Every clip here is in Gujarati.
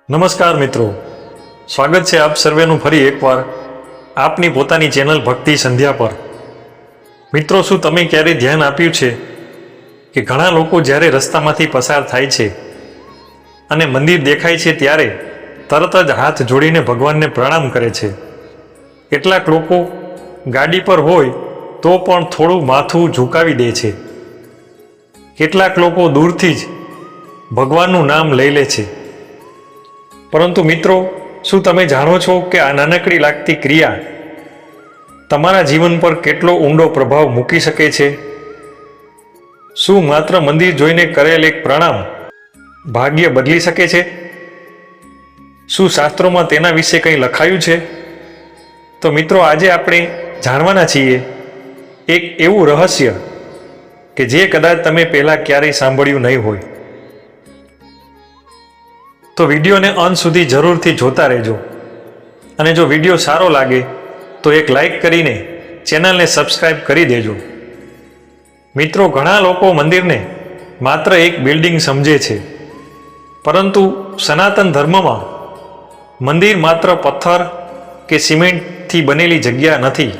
નમસ્કાર મિત્રો, સ્વાગત છે આપ સર્વેનું ફરી એકવાર આપની પોતાની ચેનલ ભક્તિ સંધ્યા પર। મિત્રો, શું તમે ક્યારેય ધ્યાન આપ્યું છે કે ઘણા લોકો જ્યારે રસ્તામાંથી પસાર થાય છે અને મંદિર દેખાય છે ત્યારે તરત જ હાથ જોડીને ભગવાનને પ્રણામ કરે છે। કેટલાક લોકો ગાડી પર હોય તો પણ થોડું માથું ઝુકાવી દે છે। કેટલાક લોકો દૂરથી જ ભગવાનનું નામ લઈ લે છે। પરંતુ મિત્રો, શું તમે જાણો છો કે આ નાનકડી લાગતી ક્રિયા તમારા જીવન પર કેટલો ઊંડો પ્રભાવ મૂકી શકે છે? શું માત્ર મંદિર જોઈને કરેલ એક પ્રણામ ભાગ્ય બદલી શકે છે? શું શાસ્ત્રોમાં તેના વિશે કંઈ લખાયું છે? તો મિત્રો, આજે આપણે જાણવાના છીએ એક એવું રહસ્ય કે જે કદાચ તમે પહેલાં ક્યારેય સાંભળ્યું નહીં હોય। તો વિડીયોને અંત સુધી જરૂરથી જોતા રહેજો અને જો વિડીયો સારો લાગે તો એક લાઈક કરીને ચેનલને સબસ્ક્રાઈબ કરી દેજો। મિત્રો, ઘણા લોકો મંદિરને માત્ર એક બિલ્ડિંગ સમજે છે, પરંતુ સનાતન ધર્મમાં મંદિર માત્ર પથ્થર કે સિમેન્ટથી બનેલી જગ્યા નથી।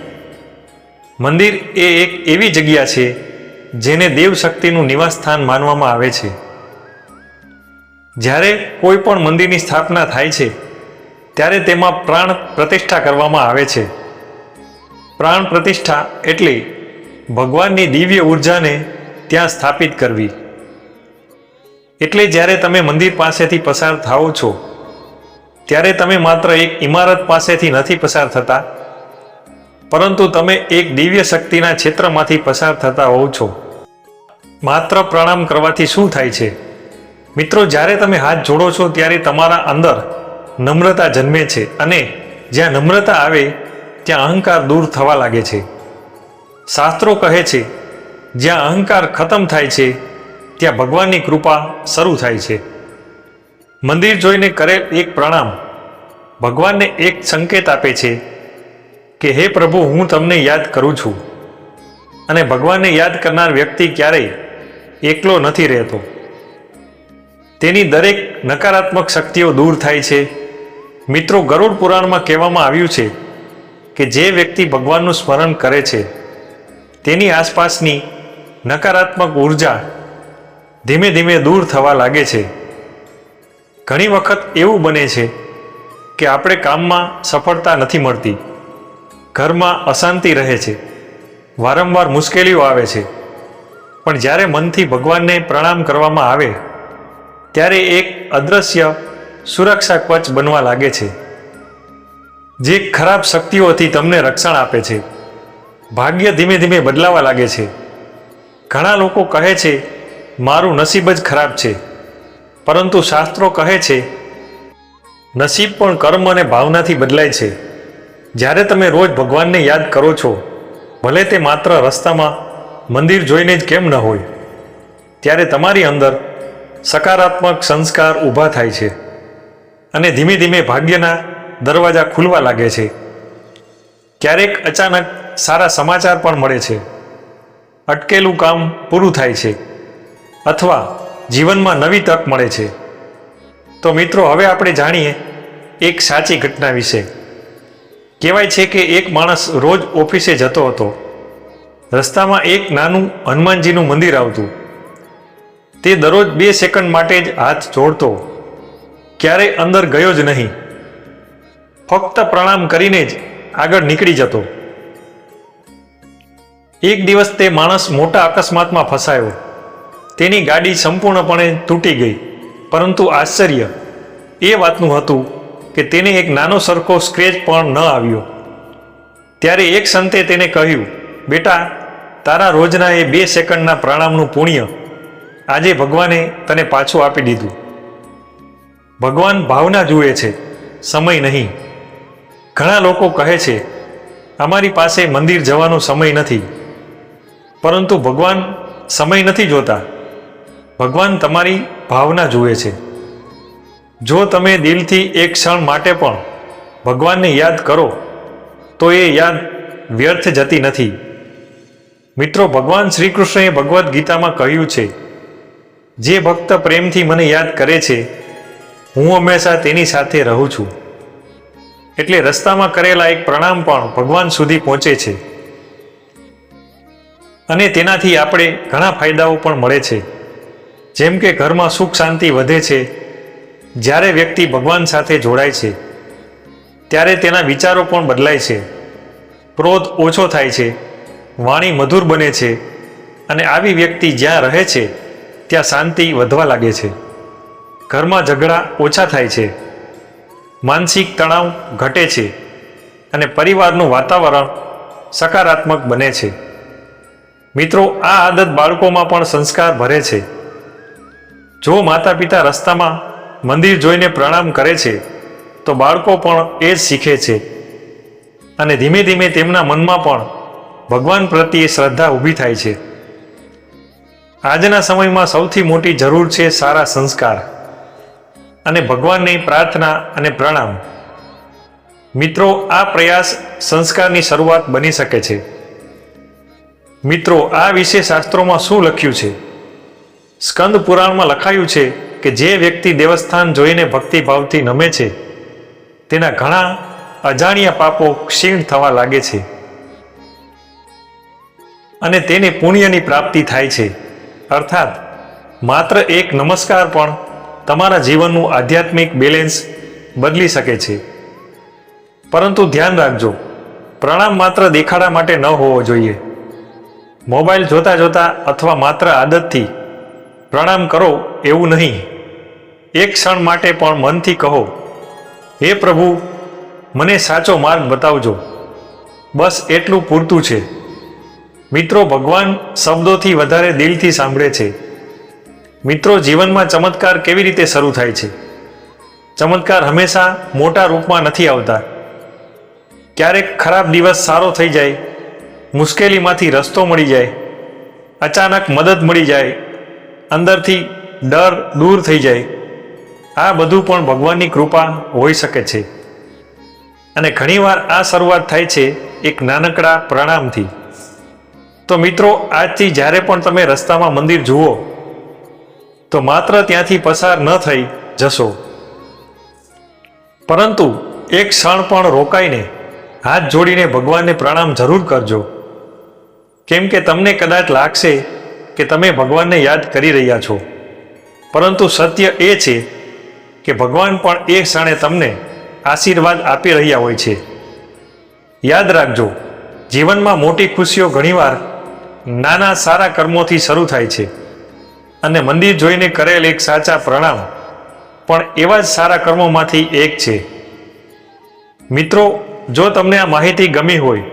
મંદિર એ એક એવી જગ્યા છે જેને દેવ શક્તિનું નિવાસસ્થાન માનવામાં આવે છે। જ્યારે કોઈ પણ મંદિરની સ્થાપના થાય છે ત્યારે તેમાં પ્રાણ પ્રતિષ્ઠા કરવામાં આવે છે। પ્રાણ પ્રતિષ્ઠા એટલે ભગવાનની દિવ્ય ઉર્જાને ત્યાં સ્થાપિત કરવી। એટલે જ્યારે તમે મંદિર પાસેથી પસાર થાઓ છો ત્યારે તમે માત્ર એક ઇમારત પાસેથી નથી પસાર થતા, પરંતુ તમે એક દિવ્ય શક્તિના ક્ષેત્રમાંથી પસાર થતા હોવ છો। માત્ર પ્રણામ કરવાથી શું થાય છે? મિત્રો, જ્યારે તમે હાથ જોડો છો ત્યારે તમારા અંદર નમ્રતા જન્મે છે અને જ્યાં નમ્રતા આવે ત્યાં અહંકાર દૂર થવા લાગે છે। શાસ્ત્રો કહે છે, જ્યાં અહંકાર ખતમ થાય છે ત્યાં ભગવાનની કૃપા શરૂ થાય છે। મંદિર જોઈને કરેલ એક પ્રણામ ભગવાનને એક સંકેત આપે છે કે હે પ્રભુ, હું તમને યાદ કરું છું। અને ભગવાનને યાદ કરનાર વ્યક્તિ ક્યારેય એકલો નથી રહેતો। તેની દરેક નકારાત્મક શક્તિઓ દૂર થાય છે। મિત્રો, ગરુડ પુરાણમાં કહેવામાં આવ્યું છે કે જે વ્યક્તિ ભગવાનનું સ્મરણ કરે છે તેની આસપાસની નકારાત્મક ઉર્જા ધીમે ધીમે દૂર થવા લાગે છે। ઘણી વખત એવું બને છે કે આપણે કામમાં સફળતા નથી મળતી, ઘરમાં અશાંતિ રહે છે, વારંવાર મુશ્કેલીઓ આવે છે, પણ જ્યારે મનથી ભગવાનને પ્રણામ કરવામાં આવે ત્યારે એક અદૃશ્ય સુરક્ષા કવચ બનવા લાગે છે, જે ખરાબ શક્તિઓથી તમને રક્ષણ આપે છે। ભાગ્ય ધીમે ધીમે બદલાવા લાગે છે। ઘણા લોકો કહે છે, મારું નસીબ જ ખરાબ છે, પરંતુ શાસ્ત્રો કહે છે, નસીબ પણ કર્મ અને ભાવનાથી બદલાય છે। જ્યારે તમે રોજ ભગવાનને યાદ કરો છો, ભલે તે માત્ર રસ્તામાં મંદિર જોઈને જ કેમ ન હોય, ત્યારે તમારી અંદર સકારાત્મક સંસ્કાર ઊભા થાય છે અને ધીમે ધીમે ભાગ્યના દરવાજા ખુલવા લાગે છે। ક્યારેક અચાનક સારા સમાચાર પણ મળે છે, અટકેલું કામ પૂરું થાય છે અથવા જીવનમાં નવી તક મળે છે। તો મિત્રો, હવે આપણે જાણીએ એક સાચી ઘટના વિશે। કહેવાય છે કે એક માણસ રોજ ઓફિસે જતો હતો। રસ્તામાં એક નાનું હનુમાનજીનું મંદિર આવતું। તે દરરોજ 2 સેકન્ડ માટે જ હાથ જોડતો, ક્યારેય અંદર ગયો જ નહીં, ફક્ત પ્રણામ કરીને જ આગળ નીકળી જતો। એક દિવસ તે માણસ મોટા અકસ્માતમાં ફસાયો। તેની ગાડી સંપૂર્ણપણે તૂટી ગઈ, પરંતુ આશ્ચર્ય એ વાતનું હતું કે તેને એક નાનો સરખો સ્ક્રેચ પણ ન આવ્યો। ત્યારે એક સંતે તેને કહ્યું, બેટા, તારા રોજના એ 2 સેકન્ડના પ્રણામનું પુણ્ય આજે ભગવાને તને પાછું આપી દીધું। ભગવાન ભાવના જુએ છે, સમય નહીં। ઘણા લોકો કહે છે, અમારી પાસે મંદિર જવાનો સમય નથી, પરંતુ ભગવાન સમય નથી જોતા, ભગવાન તમારી ભાવના જુએ છે। જો તમે દિલથી એક ક્ષણ માટે પણ ભગવાનને યાદ કરો તો એ યાદ વ્યર્થ જતી નથી। મિત્રો, ભગવાન શ્રી કૃષ્ણએ ભગવદ્ ગીતામાં કહ્યું છે, જે ભક્ત પ્રેમથી મને યાદ કરે છે હું હંમેશા તેની સાથે રહું છું. એટલે રસ્તામાં કરેલા એક પ્રણામ પણ ભગવાન સુધી પહોંચે છે અને તેનાથી આપણે ઘણા ફાયદાઓ પણ મળે છે. જેમ કે ઘરમાં સુખ શાંતિ વધે છે. જ્યારે વ્યક્તિ ભગવાન સાથે જોડાય છે ત્યારે તેના વિચારો પણ બદલાય છે, ક્રોધ ઓછો થાય છે, વાણી મધુર બને છે અને આવી વ્યક્તિ જ્યાં રહે છે ત્યાં શાંતિ વધવા લાગે છે. ઘરમાં ઝઘડા ઓછા થાય છે, માનસિક તણાવ ઘટે છે અને પરિવારનું વાતાવરણ સકારાત્મક બને છે. મિત્રો, આ આદત બાળકોમાં પણ સંસ્કાર ભરે છે. જો માતા પિતા રસ્તામાં મંદિર જોઈને પ્રણામ કરે છે તો બાળકો પણ એ જ શીખે છે અને ધીમે ધીમે તેમના મનમાં પણ ભગવાન પ્રત્યે શ્રદ્ધા ઊભી થાય છે. આજના સમયમાં સૌથી મોટી જરૂર છે સારા સંસ્કાર અને ભગવાનની પ્રાર્થના અને પ્રણામ. મિત્રો, આ પ્રયાસ સંસ્કારની શરૂઆત બની શકે છે. મિત્રો, આ વિશે શાસ્ત્રોમાં શું લખ્યું છે? સ્કંદ પુરાણમાં લખાયું છે કે જે વ્યક્તિ દેવસ્થાન જોઈને ભક્તિભાવથી નમે છે તેના ઘણા અજાણ્યા પાપો ક્ષીણ થવા લાગે છે અને તેને પુણ્યની પ્રાપ્તિ થાય છે. અર્થાત માત્ર એક નમસ્કાર પણ તમારા જીવનનું આધ્યાત્મિક બેલેન્સ બદલી શકે છે. પરંતુ ધ્યાન રાખજો, પ્રણામ માત્ર દેખાડા માટે ન હોવો જોઈએ. મોબાઈલ જોતા જોતા અથવા માત્ર આદતથી પ્રણામ કરો એવું નહીં. એક ક્ષણ માટે પણ મનથી કહો, હે પ્રભુ, મને સાચો માર્ગ બતાવજો. બસ એટલું પૂરતું છે. મિત્રો, ભગવાન શબ્દોથી વધારે દિલથી સાંભળે છે. મિત્રો, જીવનમાં ચમત્કાર કેવી રીતે શરૂ થાય છે? ચમત્કાર હંમેશા મોટા રૂપમાં નથી આવતા. ક્યારેક ખરાબ દિવસ સારો થઈ જાય, મુશ્કેલીમાંથી રસ્તો મળી જાય, અચાનક મદદ મળી જાય, અંદરથી ડર દૂર થઈ જાય. આ બધું પણ ભગવાનની કૃપા હોઈ શકે છે. અને ઘણીવાર આ શરૂઆત થાય છે એક નાનકડા પ્રણામથી. તો મિત્રો, આજથી જ્યારે પણ તમે રસ્તામાં મંદિર જુઓ તો માત્ર ત્યાંથી પસાર ન થઈ જશો, પરંતુ એક ક્ષણ પણ રોકાઈને હાથ જોડીને ભગવાનને પ્રણામ જરૂર કરજો. કેમ કે તમને કદાચ લાગશે કે તમે ભગવાનને યાદ કરી રહ્યા છો, પરંતુ સત્ય એ છે કે ભગવાન પણ એ ક્ષણે તમને આશીર્વાદ આપી રહ્યા હોય છે. યાદ રાખજો, જીવનમાં મોટી ખુશીઓ ઘણીવાર નાના સારા કર્મોથી શરૂ થાય છે અને મંદિર જોઈને કરેલ એક સાચા પ્રણામ પણ એવા જ સારા કર્મોમાંથી એક છે. મિત્રો, જો તમને આ માહિતી ગમી હોય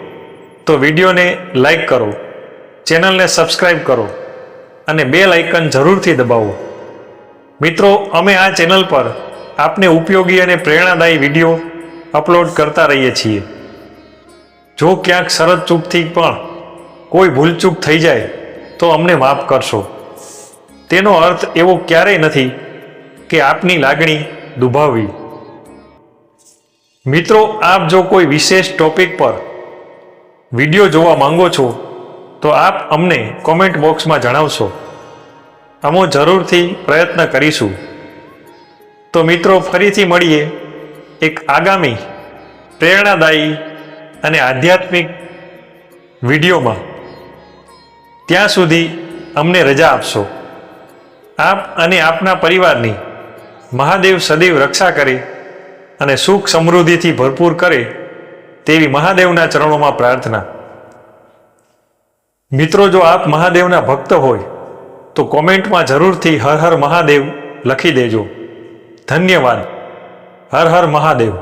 તો વિડીયોને લાઈક કરો, ચેનલને સબસ્ક્રાઈબ કરો અને બેલ આઇકન જરૂરથી દબાવો. મિત્રો, અમે આ ચેનલ પર આપને ઉપયોગી અને પ્રેરણાદાયી વિડીયો અપલોડ કરતા રહીએ છીએ. જો ક્યાંક શરત ચૂકથી પણ કોઈ ભૂલચૂક થઈ જાય તો અમને માફ કરશો. તેનો અર્થ એવો ક્યારેય નથી કે આપની લાગણી દુભાવવી. મિત્રો, આપ જો કોઈ વિશેષ ટોપિક પર વિડીયો જોવા માંગો છો તો આપ અમને કોમેન્ટ બોક્સમાં જણાવશો. અમે જરૂરથી પ્રયત્ન કરીશું. તો મિત્રો, ફરીથી મળીએ એક આગામી પ્રેરણાદાયી અને આધ્યાત્મિક વિડીયોમાં. ત્યાં સુધી અમને રજા આપશો. આપ અને આપના પરિવારની મહાદેવ સદૈવ રક્ષા કરે અને સુખ સમૃદ્ધિથી ભરપૂર કરે તેવી મહાદેવના ચરણોમાં પ્રાર્થના. મિત્રો, જો આપ મહાદેવના ભક્ત હોય તો કોમેન્ટમાં જરૂરથી હર હર મહાદેવ લખી દેજો. ધન્યવાદ. હર હર મહાદેવ.